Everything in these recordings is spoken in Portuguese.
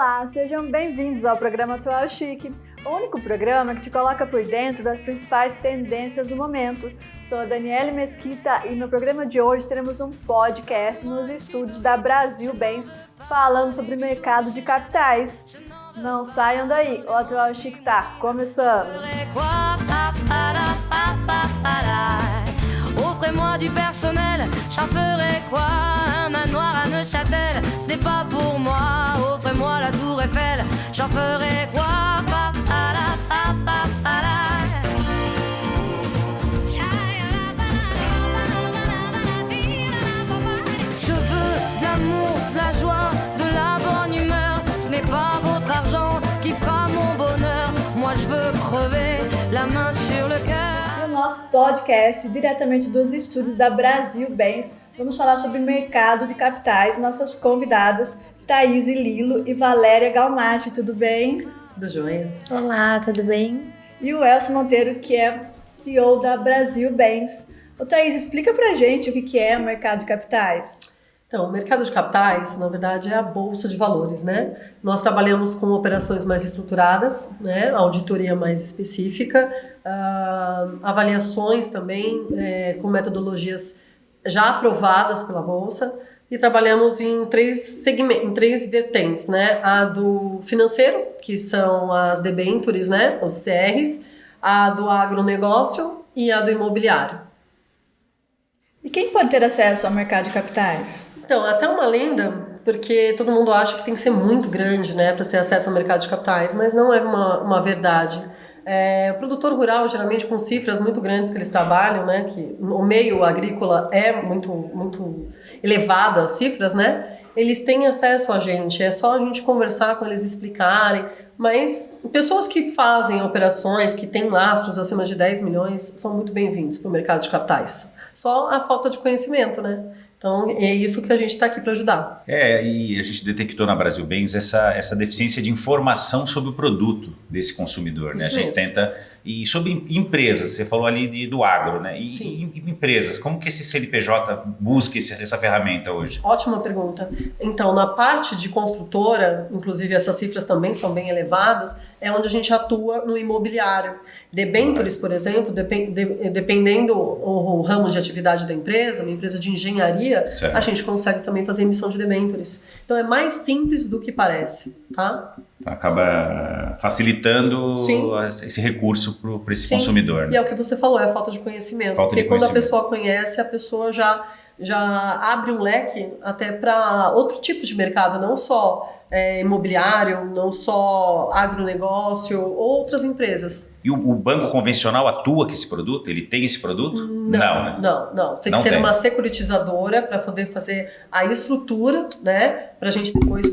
Olá, sejam bem-vindos ao programa Atual Chique, o único programa que te coloca por dentro das principais tendências do momento. Sou a Daniele Mesquita e no programa de hoje teremos um podcast nos estúdios da Brasil Bens falando sobre o mercado de capitais. Não saiam daí, o Atual Chique está começando! Offrez-moi du personnel, j'en ferai quoi? Un manoir à Neuchâtel, ce n'est pas pour moi. Offrez-moi la tour Eiffel, j'en ferai quoi? Je veux de l'amour, de la joie, de la bonne humeur. Ce n'est pas votre argent qui fera mon bonheur. Moi je veux crever, la main sur le cœur. Nosso podcast, diretamente dos estúdios da Brasil Bens, vamos falar sobre mercado de capitais. Nossas convidadas, Thaís Lilo e Valéria Galnati, tudo bem? Tudo jóia. Olá, tudo bem? E o Elcio Monteiro, que é CEO da Brasil Bens. Ô Thaís, explica pra gente o que é o mercado de capitais. Então, o mercado de capitais, na verdade, é a bolsa de valores, né? Nós trabalhamos com operações mais estruturadas, né? Auditoria mais específica, avaliações também com metodologias já aprovadas pela bolsa e trabalhamos em três vertentes, né? A do financeiro, que são as debêntures, né? Os CRs, a do agronegócio e a do imobiliário. E quem pode ter acesso ao mercado de capitais? Então, até uma lenda, porque todo mundo acha que tem que ser muito grande, né, para ter acesso ao mercado de capitais, mas não é uma verdade. O produtor rural, geralmente com cifras muito grandes que eles trabalham, né, que o meio agrícola é muito elevada as cifras, né, eles têm acesso a gente, é só a gente conversar com eles, explicarem, mas pessoas que fazem operações, que têm lastros acima de 10 milhões, são muito bem-vindos para o mercado de capitais. Só a falta de conhecimento, né? Então, é isso que a gente está aqui para ajudar. E a gente detectou na Brasil Bens essa deficiência de informação sobre o produto desse consumidor, né? A gente tenta... E sobre empresas, você falou ali do agro, né? E empresas, como que esse CNPJ busca essa ferramenta hoje? Ótima pergunta. Então, na parte de construtora, inclusive essas cifras também são bem elevadas, é onde a gente atua no imobiliário. Debêntures, por exemplo, dependendo o ramo de atividade da empresa, uma empresa de engenharia, certo, a gente consegue também fazer emissão de debêntures. Então, é mais simples do que parece, tá? Acaba facilitando esse recurso para esse consumidor. Né? E é o que você falou, é a falta de conhecimento. Porque quando a pessoa conhece, a pessoa já abre um leque até para outro tipo de mercado, não só imobiliário, não só agronegócio, outras empresas. E o banco convencional atua com esse produto? Ele tem esse produto? Não, né? Não. Tem que ser uma securitizadora para poder fazer a estrutura, né? Para a gente depois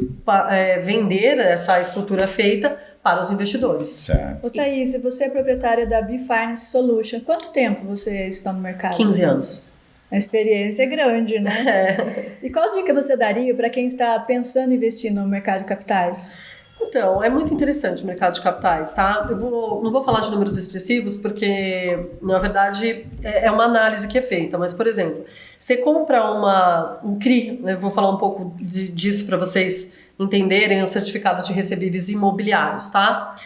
vender essa estrutura feita para os investidores. Certo. Ô Thaís, você é proprietária da B-Finance Solution. Quanto tempo você está no mercado? 15 anos. A experiência é grande, né? E qual dica você daria para quem está pensando em investir no mercado de capitais? Então, é muito interessante o mercado de capitais, tá? Não vou falar de números expressivos porque, na verdade, é uma análise que é feita. Mas, por exemplo, você compra um CRI, né? Vou falar um pouco disso para vocês entenderem, o certificado de recebíveis imobiliários, tá?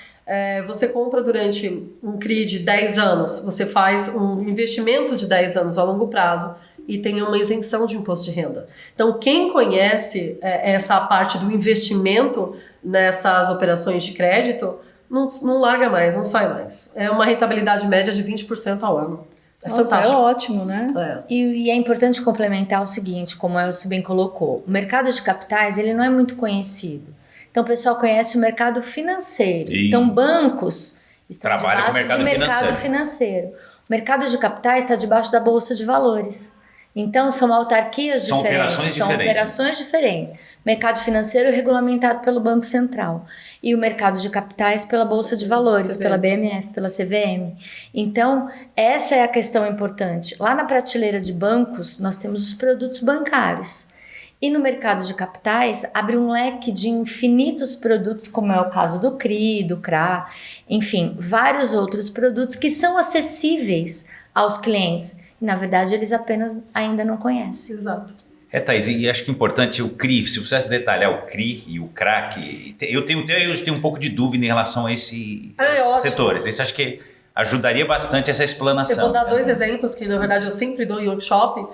Você compra durante um CRI de 10 anos, você faz um investimento de 10 anos a longo prazo e tem uma isenção de imposto de renda. Então, quem conhece essa parte do investimento nessas operações de crédito, não larga mais, não sai mais. É uma rentabilidade média de 20% ao ano. Nossa, fantástico. É ótimo, né? E é importante complementar o seguinte, como o Elcio bem colocou, o mercado de capitais ele não é muito conhecido. Então, o pessoal conhece o mercado financeiro. Então, bancos estão debaixo do mercado financeiro. O mercado de capitais está debaixo da Bolsa de Valores. Então, são autarquias diferentes. São operações diferentes. Mercado financeiro é regulamentado pelo Banco Central. E o mercado de capitais pela Bolsa de Valores, pela BMF, pela CVM. Então, essa é a questão importante. Lá na prateleira de bancos, nós temos os produtos bancários. E no mercado de capitais, abre um leque de infinitos produtos, como é o caso do CRI, do CRA, enfim, vários outros produtos que são acessíveis aos clientes. E, na verdade, eles apenas ainda não conhecem. Exato. Thaís, e acho que é importante o CRI, se você pudesse detalhar o CRI e o CRAC, eu tenho um pouco de dúvida em relação a esses setores. Isso acho que ajudaria bastante essa explanação. Eu vou dar 2 exemplos que, na verdade, eu sempre dou em workshop.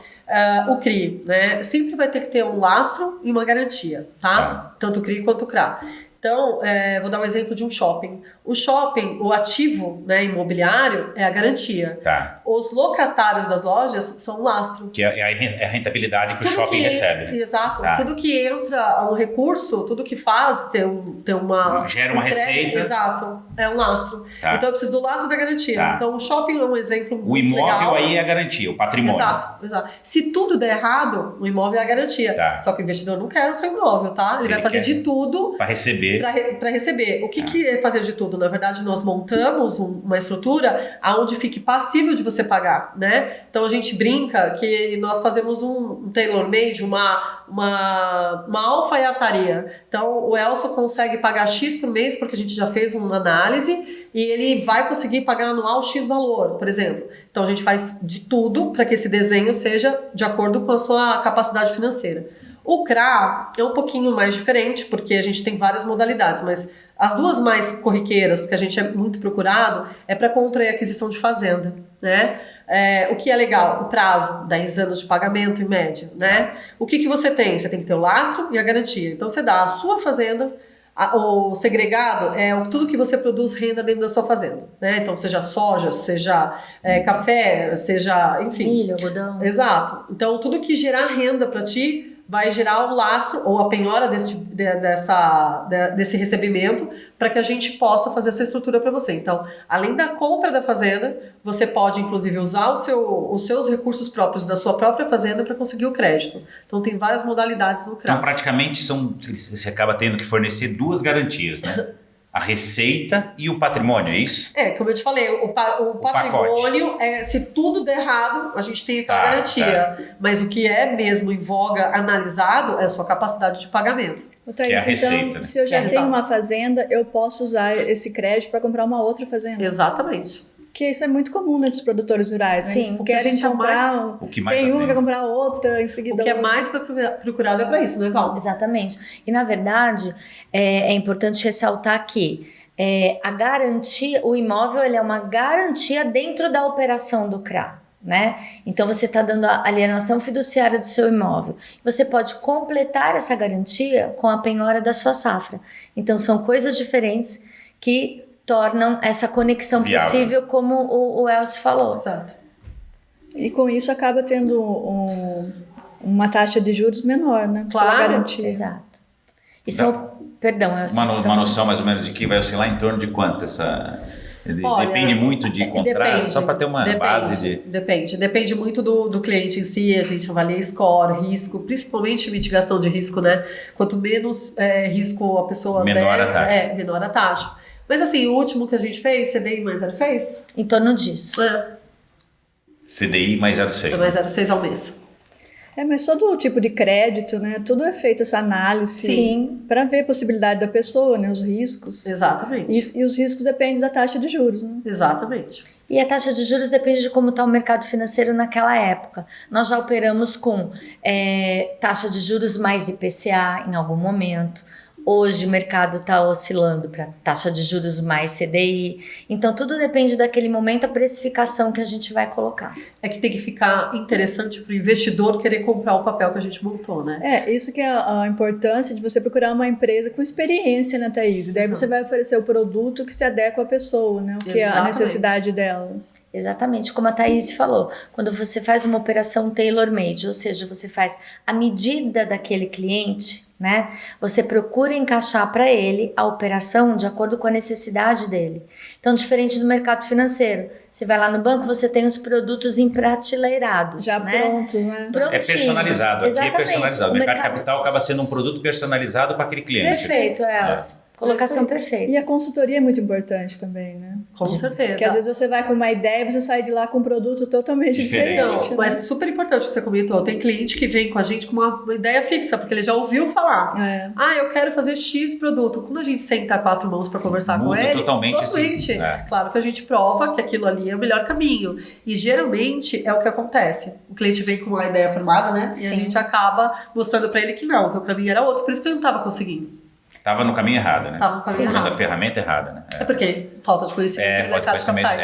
O CRI, né? Sempre vai ter que ter um lastro e uma garantia, tá? Tanto o CRI quanto o CRA. Então, vou dar um exemplo de um shopping. O shopping, o ativo, né, imobiliário é a garantia. Tá. Os locatários das lojas são o lastro. Que é a rentabilidade que o shopping recebe. Né? Exato. Tá. Tudo que entra um recurso, tudo que faz ter uma... Gera uma receita. Exato. É um lastro. Tá. Então eu preciso do lastro da garantia. Tá. Então o shopping é um exemplo muito legal. O imóvel aí é a garantia, o patrimônio. Exato. Se tudo der errado, o imóvel é a garantia. Tá. Só que o investidor não quer o seu imóvel, tá? Ele vai fazer de tudo para receber. Para receber. O que é fazer de tudo? Na verdade, nós montamos uma estrutura onde fique passível de você pagar, né? Então a gente brinca que nós fazemos um tailor-made, uma alfaiataria. Então o Elcio consegue pagar X por mês porque a gente já fez uma análise e ele vai conseguir pagar anual X valor, por exemplo. Então a gente faz de tudo para que esse desenho seja de acordo com a sua capacidade financeira. O CRA é um pouquinho mais diferente, porque a gente tem várias modalidades, mas as duas mais corriqueiras, que a gente é muito procurado, é para compra e aquisição de fazenda, né? O que é legal? O prazo, 10 anos de pagamento em média, né? O que você tem? Você tem que ter o lastro e a garantia. Então você dá a sua fazenda, o segregado é tudo que você produz renda dentro da sua fazenda, né? Então seja soja, seja café, seja, enfim. Milho, algodão. Exato. Então tudo que gerar renda para ti vai gerar o lastro ou a penhora desse recebimento para que a gente possa fazer essa estrutura para você. Então, além da compra da fazenda, você pode, inclusive, usar os seus recursos próprios da sua própria fazenda para conseguir o crédito. Então, tem várias modalidades no CRA. Então, praticamente, você acaba tendo que fornecer 2 garantias, né? A receita e o patrimônio, é isso? Como eu te falei, o patrimônio, se tudo der errado, a gente tem aquela garantia. Tá. Mas o que é mesmo em voga analisado é a sua capacidade de pagamento. Thaís, que é a receita, então, né? se eu já tenho uma fazenda, eu posso usar esse crédito para comprar uma outra fazenda? Exatamente. Porque isso é muito comum, né, dos produtores rurais, né? Sim, Eles querem comprar, tem uma, quer comprar outra, em seguida o que outra. é mais procurado é para isso, né, Val? Exatamente. E, na verdade, é importante ressaltar que a garantia, o imóvel ele é uma garantia dentro da operação do CRA, né? Então, você está dando a alienação fiduciária do seu imóvel. Você pode completar essa garantia com a penhora da sua safra. Então, são coisas diferentes que tornam essa conexão viável, possível, como o Elcio falou. Exato. E com isso acaba tendo uma taxa de juros menor, né? Claro. Pela garantia. Exato. E são, perdão, Elcio, uma noção mais ou menos de que vai oscilar em torno de quanto essa... Depende muito de contrato, só para ter uma base de... Depende muito do cliente em si, a gente avalia score, risco, principalmente mitigação de risco, né? Quanto menos risco a pessoa menor a taxa. Menor a taxa. Mas assim, o último que a gente fez, CDI mais 0,6? em torno disso. CDI mais 0,6. Mais 0,6 ao mês. Mas todo tipo de crédito, né? Tudo é feito essa análise para ver a possibilidade da pessoa, né? Os riscos. Exatamente. E os riscos dependem da taxa de juros, né? Exatamente. E a taxa de juros depende de como está o mercado financeiro naquela época. Nós já operamos com taxa de juros mais IPCA em algum momento. Hoje o mercado está oscilando para taxa de juros mais CDI. Então, tudo depende daquele momento, a precificação que a gente vai colocar. É que tem que ficar interessante para o investidor querer comprar o papel que a gente montou, né? Isso que é a importância de você procurar uma empresa com experiência, né, Thaís? E daí você vai oferecer o produto que se adequa à pessoa, né? O que é a necessidade dela. Exatamente, como a Thaís falou, quando você faz uma operação tailor-made, ou seja, você faz a medida daquele cliente, né? Você procura encaixar para ele a operação de acordo com a necessidade dele. Então, diferente do mercado financeiro, você vai lá no banco, você tem os produtos emprateleirados, já prontos, né? É personalizado, aqui exatamente. É personalizado. O mercado capital acaba sendo um produto personalizado para aquele cliente. Perfeito, Elcio. Colocação perfeita. E a consultoria é muito importante também, né? Com certeza. Porque às vezes você vai com uma ideia e você sai de lá com um produto totalmente diferente. Não, mas super importante o que você comentou. Tem cliente que vem com a gente com uma ideia fixa, porque ele já ouviu falar. Eu quero fazer X produto. Quando a gente senta a 4 mãos para conversar com ele, totalmente. Claro que a gente prova que aquilo ali é o melhor caminho. E geralmente é o que acontece. O cliente vem com uma ideia formada, né? Sim. E a gente acaba mostrando para ele que não, que o caminho era outro. Por isso que ele não estava conseguindo. Tava no caminho errado, né? Tava no caminho errado. Da ferramenta errada, né? É porque falta de conhecimento do mercado de capitais.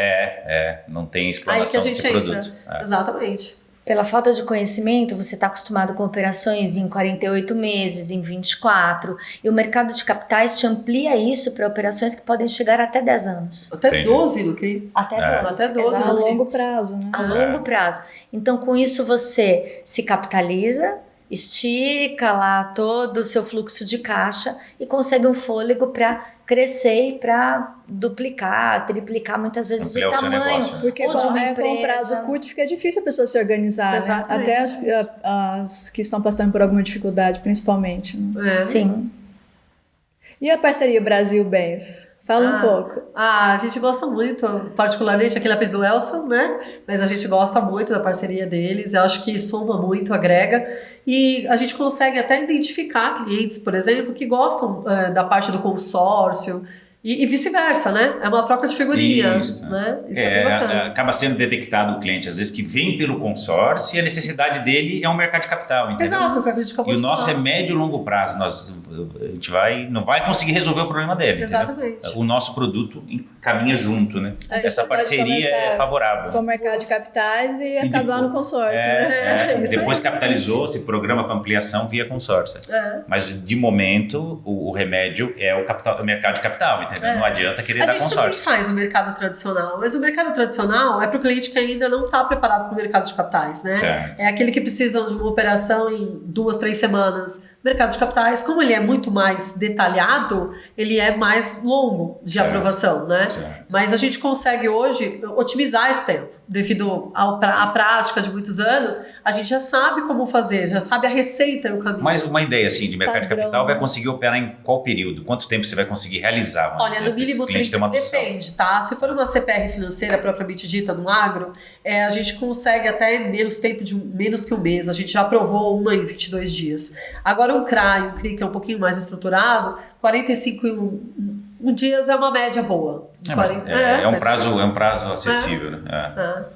Não tem exploração desse produto. Exatamente. Pela falta de conhecimento, você está acostumado com operações em 48 meses, em 24, e o mercado de capitais te amplia isso para operações que podem chegar até 10 anos. Até 12 no CRI. Até 12 a longo prazo, né? A longo prazo. Então, com isso, você se capitaliza, estica lá todo o seu fluxo de caixa e consegue um fôlego para crescer e para duplicar, triplicar muitas vezes ampliar o tamanho. Negócio. Porque com o prazo curto fica difícil a pessoa se organizar, né? Até as que estão passando por alguma dificuldade, principalmente. Né? Sim. E a parceria Brasil Bens? Fala um pouco. A gente gosta muito, particularmente aquele apelido do Elson, né? Mas a gente gosta muito da parceria deles. Eu acho que soma muito, agrega. E a gente consegue até identificar clientes, por exemplo, que gostam da parte do consórcio. E vice-versa, né? É uma troca de figurinhas, né? Isso é bem bacana. Acaba sendo detectado o cliente, às vezes, que vem pelo consórcio e a necessidade dele é um mercado de capital, entendeu? Exato, que a gente acabou de falar. E o nosso é médio e longo prazo. A gente não vai conseguir resolver o problema dele. Exatamente. Entendeu? O nosso produto caminha junto, né? Essa parceria é favorável. Com o mercado de capitais e acabar no consórcio. Depois capitalizou, se programa para ampliação via consórcio. Mas, de momento, o remédio é o mercado de capital, entendeu? Não adianta querer dar consórcio. A gente também faz o mercado tradicional, mas o mercado tradicional é para o cliente que ainda não está preparado para o mercado de capitais, né? Certo. É aquele que precisa de uma operação em 2, 3 semanas. Mercado de capitais, como ele é muito mais detalhado, ele é mais longo de aprovação, né? Certo. Mas a gente consegue hoje otimizar esse tempo. Devido à prática de muitos anos, a gente já sabe como fazer, já sabe a receita e o caminho. Mas uma ideia assim de mercado de capital vai conseguir operar em qual período? Quanto tempo você vai conseguir realizar? Olha, no mínimo 30, depende, tá? Se for uma CPR financeira propriamente dita no agro, a gente consegue até menos tempo menos que um mês. A gente já aprovou uma em 22 dias. Agora um CRI, que é um pouquinho mais estruturado, 45 dias é uma média boa. É um prazo acessível, né?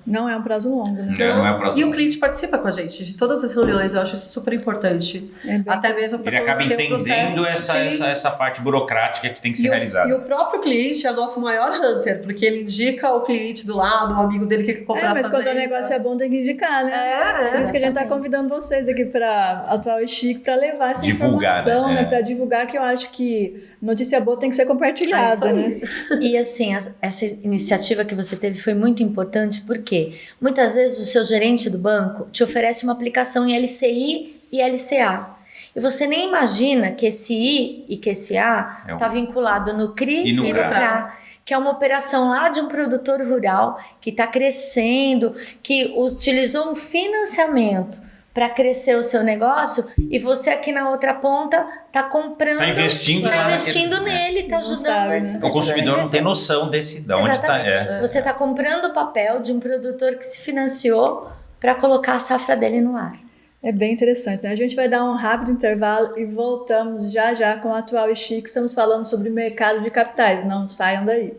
Não é um prazo longo, né? Não é um prazo longo. E o cliente participa com a gente de todas as reuniões, eu acho isso super importante. Até mesmo para ele acaba entendendo essa parte burocrática que tem que ser realizada. E o próprio cliente é o nosso maior hunter, porque ele indica o cliente do lado, o amigo dele que quer comprar. Mas quando o negócio é bom, tem que indicar, né? Por isso que a gente está convidando vocês aqui para Atual e Chique para levar essa informação, né? Para divulgar, que eu acho que notícia boa tem que ser compartilhada, né? E assim, essa iniciativa que você teve foi muito importante, porque muitas vezes o seu gerente do banco te oferece uma aplicação em LCI e LCA. E você nem imagina que esse I e que esse A está vinculado no CRI e no CRA. Que é uma operação lá de um produtor rural que está crescendo, que utilizou um financiamento para crescer o seu negócio, e você aqui na outra ponta está comprando, está investindo nele, está ajudando. O consumidor não tem noção de onde está. Você está comprando o papel de um produtor que se financiou para colocar a safra dele no ar. É bem interessante, né? A gente vai dar um rápido intervalo e voltamos já com o Atual e Chique. Estamos falando sobre mercado de capitais. Não saiam daí.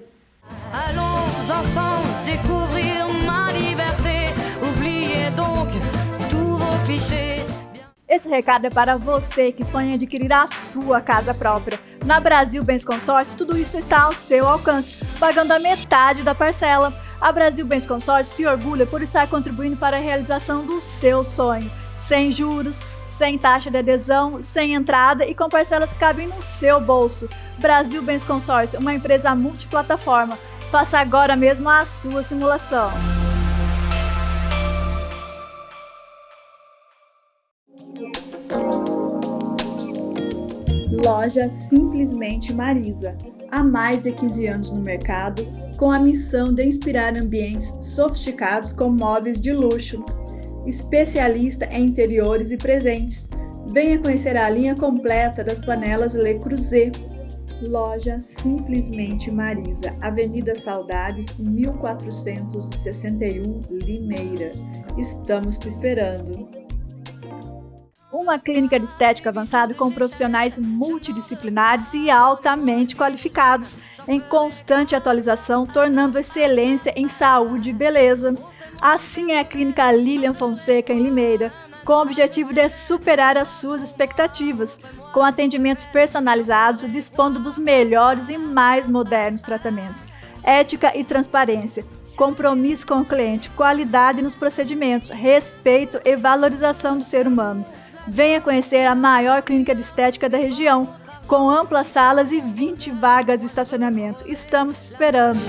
Allons ensemble découvrir ma liberté. Oubliez donc tous vos clichés. Esse recado é para você que sonha em adquirir a sua casa própria. Na Brasil Bens Consórcio, tudo isso está ao seu alcance, pagando a metade da parcela. A Brasil Bens Consórcio se orgulha por estar contribuindo para a realização do seu sonho. Sem juros, sem taxa de adesão, sem entrada e com parcelas que cabem no seu bolso. Brasil Bens Consórcio, uma empresa multiplataforma. Faça agora mesmo a sua simulação. Loja Simplesmente Marisa, há mais de 15 anos no mercado, com a missão de inspirar ambientes sofisticados com móveis de luxo. Especialista em interiores e presentes. Venha conhecer a linha completa das panelas Le Creuset. Loja Simplesmente Marisa, Avenida Saudades, 1461, Limeira. Estamos te esperando. Uma clínica de estética avançada com profissionais multidisciplinares e altamente qualificados, em constante atualização, tornando excelência em saúde e beleza. Assim é a Clínica Lilian Fonseca, em Limeira, com o objetivo de superar as suas expectativas, com atendimentos personalizados e dispondo dos melhores e mais modernos tratamentos. Ética e transparência, compromisso com o cliente, qualidade nos procedimentos, respeito e valorização do ser humano. Venha conhecer a maior clínica de estética da região, com amplas salas e 20 vagas de estacionamento. Estamos te esperando.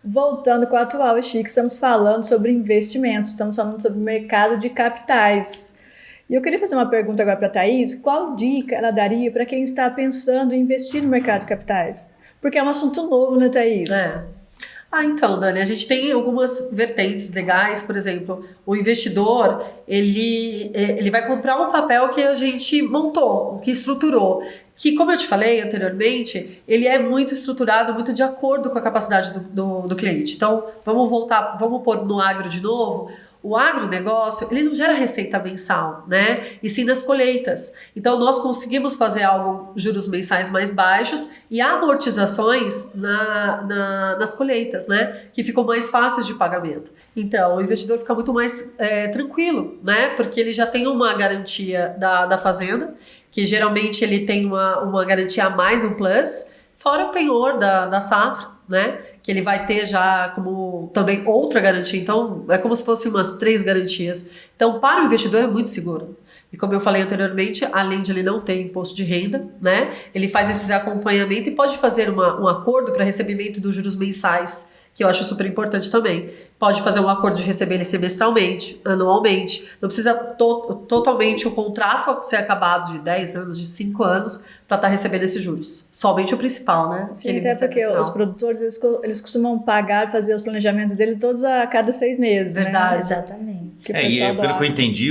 Voltando com o Atual é Chique, estamos falando sobre investimentos, estamos falando sobre o mercado de capitais. E eu queria fazer uma pergunta agora para a Thaís, qual dica ela daria para quem está pensando em investir no mercado de capitais? Porque é um assunto novo, né, Thaís? Então, Dani, a gente tem algumas vertentes legais, por exemplo, o investidor, ele vai comprar um papel que a gente montou, que estruturou, que, como eu te falei anteriormente, ele é muito estruturado, muito de acordo com a capacidade do cliente. Então, vamos pôr no agro de novo. O agronegócio, ele não gera receita mensal, né? E sim nas colheitas. Então, nós conseguimos fazer juros mensais mais baixos e amortizações nas colheitas, né? Que ficam mais fáceis de pagamento. Então, o investidor fica muito mais tranquilo, né? Porque ele já tem uma garantia da fazenda, que geralmente ele tem uma garantia a mais, um plus, fora o penhor da safra, né? Que ele vai ter já como também outra garantia. Então, é como se fossem umas 3 garantias. Então, para o investidor é muito seguro. E como eu falei anteriormente, além de ele não ter imposto de renda, né? Ele faz esse acompanhamento e pode fazer um acordo para recebimento dos juros mensais, que eu acho super importante também. Pode fazer um acordo de receber ele semestralmente, anualmente. Não precisa totalmente o contrato ser acabado de 10 anos, de 5 anos, para estar recebendo esses juros. Somente o principal, né? Sim, até porque os produtores, eles costumam pagar, fazer os planejamentos dele todos a cada 6 meses, Verdade. Né? Exatamente. Pelo que eu entendi,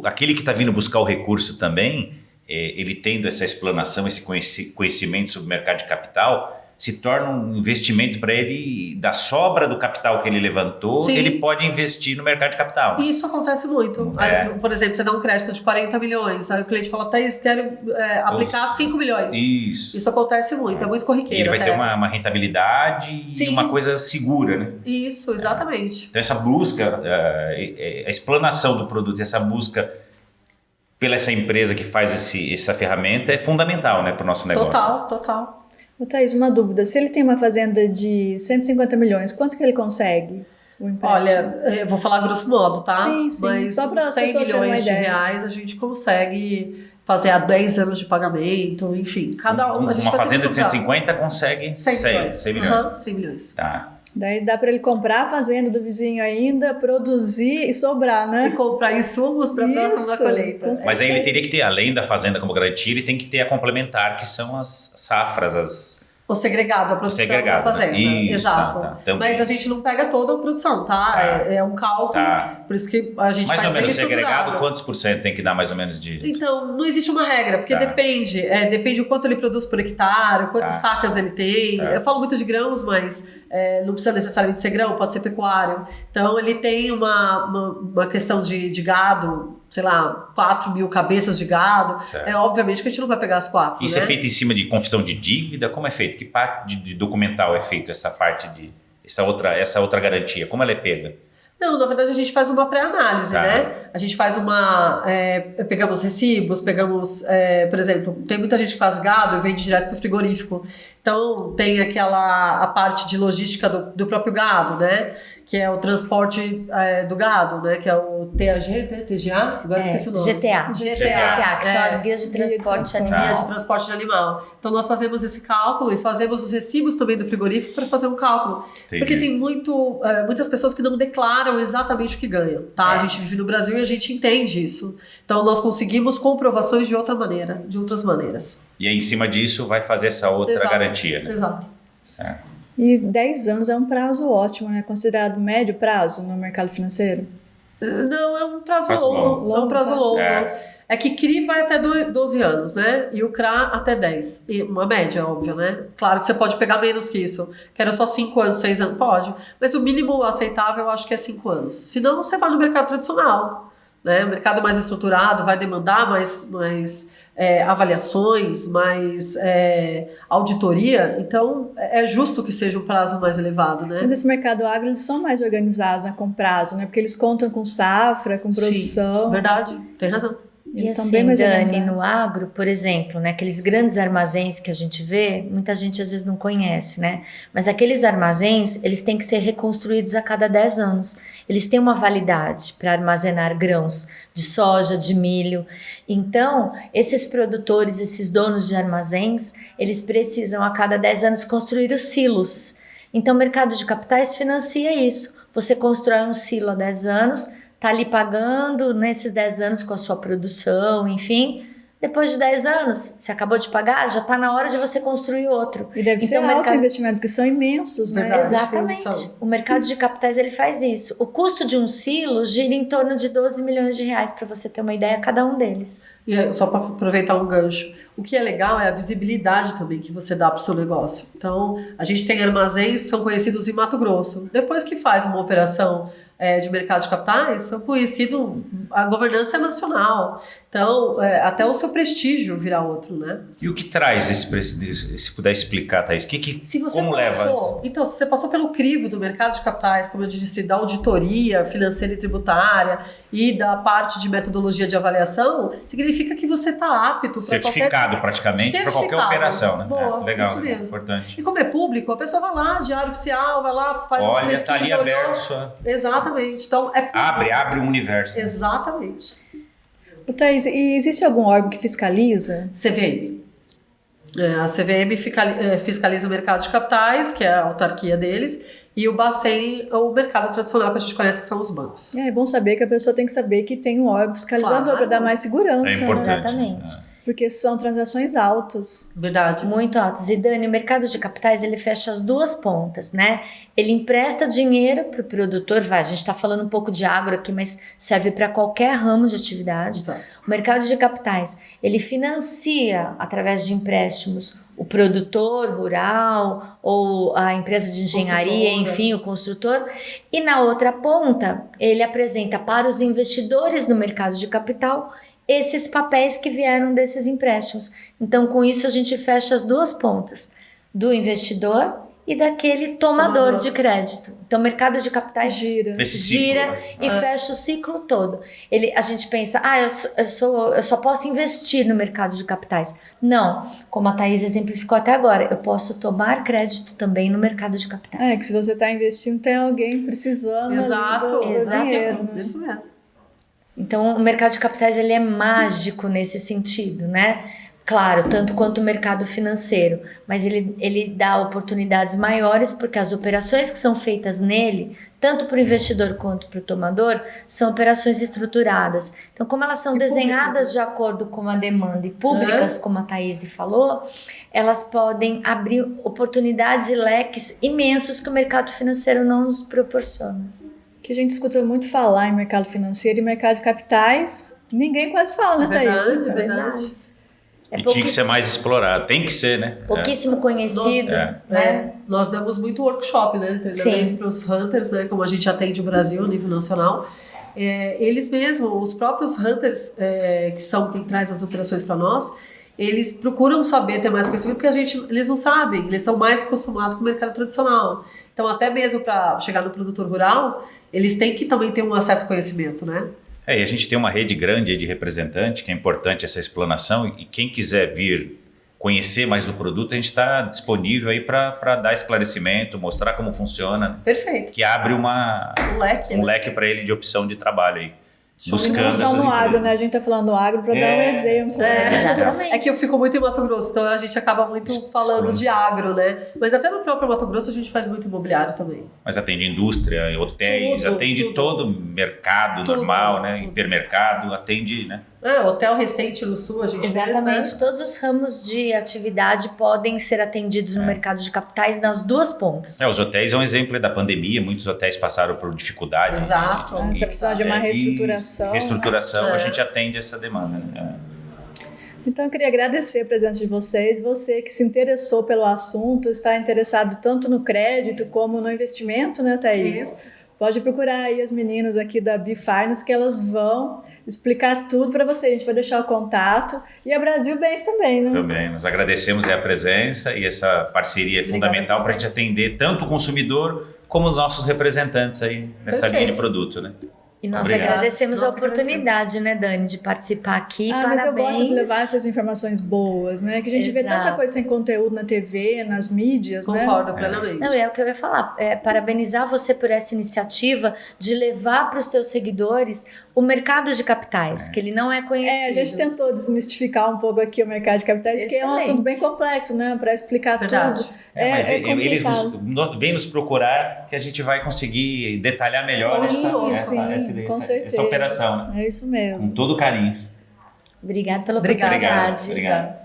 aquele que está vindo buscar o recurso também, ele tendo essa explanação, esse conhecimento sobre o mercado de capital, se torna um investimento para ele, da sobra do capital que ele levantou, Sim. ele pode investir no mercado de capital. Isso acontece muito. Aí, por exemplo, você dá um crédito de 40 milhões, aí o cliente fala, Thaís, quero aplicar 5 milhões. Isso acontece muito, é muito corriqueiro. E ele vai ter uma rentabilidade Sim. e uma coisa segura, né? Isso, exatamente. Então essa busca, a explanação do produto, essa busca pela essa empresa que faz essa ferramenta é fundamental, né, para o nosso negócio. Total. Ô, Thaís, uma dúvida. Se ele tem uma fazenda de 150 milhões, quanto que ele consegue o empréstimo? Olha, eu vou falar grosso modo, tá? Sim. Mas só para 100 milhões de reais a gente consegue fazer a 10 anos de pagamento, enfim. Cada um. Uma fazenda de 150 consegue 100 milhões. 100 milhões. Tá. Daí dá para ele comprar a fazenda do vizinho ainda, produzir e sobrar, né? E comprar insumos para a próxima colheita. Mas aí ele teria que ter, além da fazenda como garantia, ele tem que ter a complementar, que são as safras, O segregado, a produção da fazenda. Né? Isso, exato. Tá. Mas a gente não pega toda a produção, tá? É um cálculo, por isso que a gente mais faz ou menos bem segregado, quantos por cento tem que dar mais ou menos de... Então, não existe uma regra, porque depende. Depende o quanto ele produz por hectare, quantas sacas ele tem. Eu falo muito de grãos, mas não precisa necessariamente ser grão, pode ser pecuário. Então, ele tem uma questão de gado, sei lá, 4 mil cabeças de gado. Certo. Obviamente que a gente não vai pegar as 4, Isso né? é feito em cima de confissão de dívida? Como é feito? Que parte de documental é feito essa parte essa outra garantia? Como ela é pega? Não, na verdade a gente faz uma pré-análise, né? A gente faz pegamos recibos, por exemplo, tem muita gente que faz gado e vende direto pro frigorífico. Então tem a parte de logística do próprio gado, né? Que é o transporte do gado, né? Que é o TAG, né? TGA? Agora esqueci o nome. GTA, que são as guias de transporte animal. Guias de transporte de animal. Então nós fazemos esse cálculo e fazemos os recibos também do frigorífico para fazer um cálculo. Entendi. Porque tem muitas pessoas que não declaram exatamente o que ganham, tá? A gente vive no Brasil e a gente entende isso. Então nós conseguimos comprovações de outras maneiras. E aí, em cima disso, vai fazer essa outra garantia, né? Exato. Certo. E 10 anos é um prazo ótimo, né? Considerado médio prazo no mercado financeiro? Não, é um prazo longo. É um prazo longo. É que CRI vai até 12 anos, né? E o CRA até 10. E uma média, óbvio, né? Claro que você pode pegar menos que isso. Quero só 5 anos, 6 anos, pode. Mas o mínimo aceitável eu acho que é 5 anos. Senão você vai no mercado tradicional, né? O mercado mais estruturado vai demandar mais avaliações, mais auditoria, então é justo que seja um prazo mais elevado, né? Mas esse mercado agro, eles são mais organizados, né, com prazo, né? Porque eles contam com safra, com produção. Sim, verdade, tem razão. Eles e são assim, bem mais Dani, organizados. no agro, por exemplo, né, aqueles grandes armazéns que a gente vê, muita gente às vezes não conhece, né? Mas aqueles armazéns, eles têm que ser reconstruídos a cada 10 anos. Eles têm uma validade para armazenar grãos de soja, de milho. Então, esses produtores, esses donos de armazéns, eles precisam a cada 10 anos construir os silos. Então, o mercado de capitais financia isso. Você constrói um silo há 10 anos, está ali pagando nesses 10 anos com a sua produção, enfim. Depois de 10 anos, você acabou de pagar, já está na hora de você construir outro. E deve ser alto investimento, porque são imensos, né? Exatamente. O mercado de capitais, ele faz isso. O custo de um silo gira em torno de 12 milhões de reais, para você ter uma ideia, cada um deles. E só para aproveitar um gancho, o que é legal é a visibilidade também que você dá para o seu negócio. Então, a gente tem armazéns que são conhecidos em Mato Grosso. Depois que faz uma operação de mercado de capitais, são conhecidos, a governança é nacional. Então, até o seu prestígio virá outro, né? E o que traz esse prestígio? Se puder explicar, Thaís, como leva isso? Então, se você passou pelo crivo do mercado de capitais, como eu disse, da auditoria financeira e tributária e da parte de metodologia de avaliação, significa que você está apto para certificado praticamente para qualquer operação, né? Boa, legal, isso mesmo. Importante. E como é público, a pessoa vai lá, diário oficial, vai lá, faz uma pesquisa. Olha, está ali aberto só. Exatamente. Então, abre um universo. Exatamente. Thaís, e existe algum órgão que fiscaliza? CVM. A CVM fiscaliza o mercado de capitais, que é a autarquia deles, e o Bacen, o mercado tradicional que a gente conhece, que são os bancos. É bom saber que a pessoa tem que saber que tem um órgão fiscalizador para dar mais segurança. É importante. Né? Exatamente. Porque são transações altas. Verdade. Muito altas. E Dani, o mercado de capitais, ele fecha as duas pontas, né? Ele empresta dinheiro para o produtor, a gente está falando um pouco de agro aqui, mas serve para qualquer ramo de atividade. Exato. O mercado de capitais, ele financia, através de empréstimos, o produtor rural ou a empresa de engenharia, enfim, o construtor. E na outra ponta, ele apresenta para os investidores no mercado de capital esses papéis que vieram desses empréstimos. Então, com isso, a gente fecha as duas pontas, do investidor e daquele tomador de crédito. Então, o mercado de capitais gira e fecha o ciclo todo. A gente pensa, eu só posso investir no mercado de capitais. Não, como a Thaís exemplificou até agora, eu posso tomar crédito também no mercado de capitais. Que se você está investindo, tem alguém precisando do dinheiro. Né? Isso mesmo. Então, o mercado de capitais, ele é mágico nesse sentido, né? Claro, tanto quanto o mercado financeiro, mas ele dá oportunidades maiores porque as operações que são feitas nele, tanto para o investidor quanto para o tomador, são operações estruturadas. Então, como elas são desenhadas de acordo com a demanda e públicas, como a Thaís falou, elas podem abrir oportunidades e leques imensos que o mercado financeiro não nos proporciona. Que a gente escuta muito falar em mercado financeiro e mercado de capitais, ninguém quase fala, né, Thaís? É verdade. E tinha que ser mais explorado, tem que ser, né? Pouquíssimo conhecido, né? Nós damos muito workshop, né? Treinamento para os hunters, né? Como a gente atende o Brasil a nível nacional. Eles mesmos, os próprios hunters, que são quem traz as operações para nós, eles procuram saber, ter mais conhecimento, porque eles não sabem, eles estão mais acostumados com o mercado tradicional. Então, até mesmo para chegar no produtor rural, eles têm que também ter um certo conhecimento, né? E a gente tem uma rede grande de representante, que é importante essa explanação, e quem quiser vir conhecer mais do produto, a gente está disponível aí para dar esclarecimento, mostrar como funciona. Perfeito. Que abre um leque para ele de opção de trabalho aí. Buscando essas empresas. No agro, né? A gente tá falando do agro para dar um exemplo. Exatamente. É que eu fico muito em Mato Grosso, então a gente acaba muito falando de agro, né? Mas até no próprio Mato Grosso a gente faz muito imobiliário também. Mas atende indústria, hotéis, atende todo mercado normal, né? Hipermercado, atende, né? Hotel Recente Luxu, a gente Exatamente, fez, né? todos os ramos de atividade podem ser atendidos no mercado de capitais nas duas pontas. Os hotéis é um exemplo da pandemia, muitos hotéis passaram por dificuldade. Exato. Você precisa de uma reestruturação. Reestruturação, a gente atende essa demanda, né? Então, eu queria agradecer a presença de vocês. Você que se interessou pelo assunto, está interessado tanto no crédito como no investimento, né, Thaís? Isso. Pode procurar aí as meninas aqui da B-Finance, que elas vão explicar tudo para você. A gente vai deixar o contato. E a Brasil Bens também, né? Também. Nós agradecemos a presença e essa parceria é fundamental para a gente atender tanto o consumidor como os nossos representantes aí nessa linha de produto, né? E nós Obrigado. agradecemos a oportunidade, né, Dani, de participar aqui. Mas eu Parabéns. gosto de levar essas informações boas, né? Que a gente vê tanta coisa sem conteúdo na TV, nas mídias, né? Concordo plenamente. Não, é o que eu ia falar. Parabenizar você por essa iniciativa de levar para os teus seguidores o mercado de capitais, que ele não é conhecido. A gente tentou desmistificar um pouco aqui o mercado de capitais, que é um assunto bem complexo, né? Para explicar tudo. Mas eles vêm nos procurar que a gente vai conseguir detalhar melhor essa operação. É isso mesmo. Com todo carinho. Obrigada pela oportunidade. Obrigado.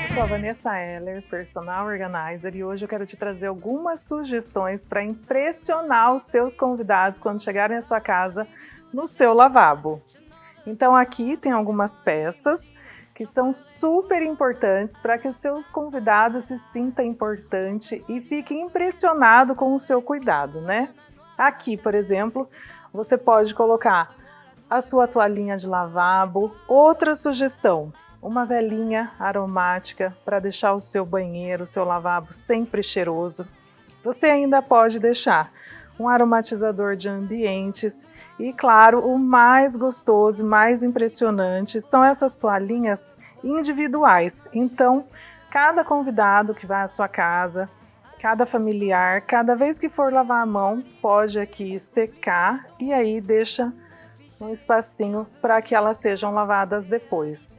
Eu sou a Vanessa Heller, Personal Organizer, e hoje eu quero te trazer algumas sugestões para impressionar os seus convidados quando chegarem à sua casa no seu lavabo. Então aqui tem algumas peças que são super importantes para que o seu convidado se sinta importante e fique impressionado com o seu cuidado, né? Aqui, por exemplo, você pode colocar a sua toalhinha de lavabo. Outra sugestão, uma velinha aromática para deixar o seu banheiro, o seu lavabo sempre cheiroso. Você ainda pode deixar um aromatizador de ambientes. E claro, o mais gostoso, mais impressionante são essas toalhinhas individuais. Então, cada convidado que vai à sua casa, cada familiar, cada vez que for lavar a mão, pode aqui secar e aí deixa um espacinho para que elas sejam lavadas depois.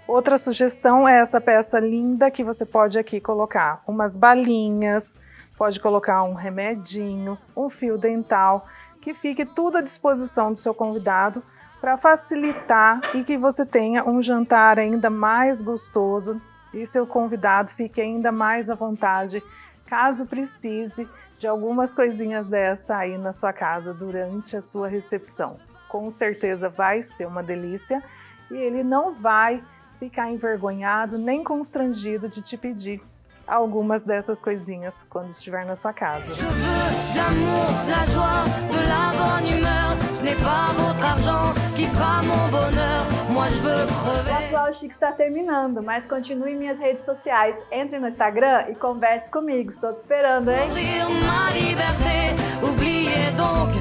Outra sugestão é essa peça linda que você pode aqui colocar umas balinhas, pode colocar um remedinho, um fio dental, que fique tudo à disposição do seu convidado para facilitar e que você tenha um jantar ainda mais gostoso e seu convidado fique ainda mais à vontade, caso precise de algumas coisinhas dessa aí na sua casa durante a sua recepção. Com certeza vai ser uma delícia e ele não vai ficar envergonhado nem constrangido de te pedir algumas dessas coisinhas quando estiver na sua casa. Je veux de l'amour, de la joie, de la bonne humeur. Ce n'est pas votre argent qui fera mon bonheur. Moi je veux crever. O Atual Chique está terminando, mas continue em minhas redes sociais. Entre no Instagram e converse comigo. Estou te esperando, hein? Mourir ma liberté, oubliez donc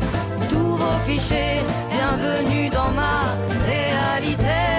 tous vos clichés. Bienvenue dans ma réalité.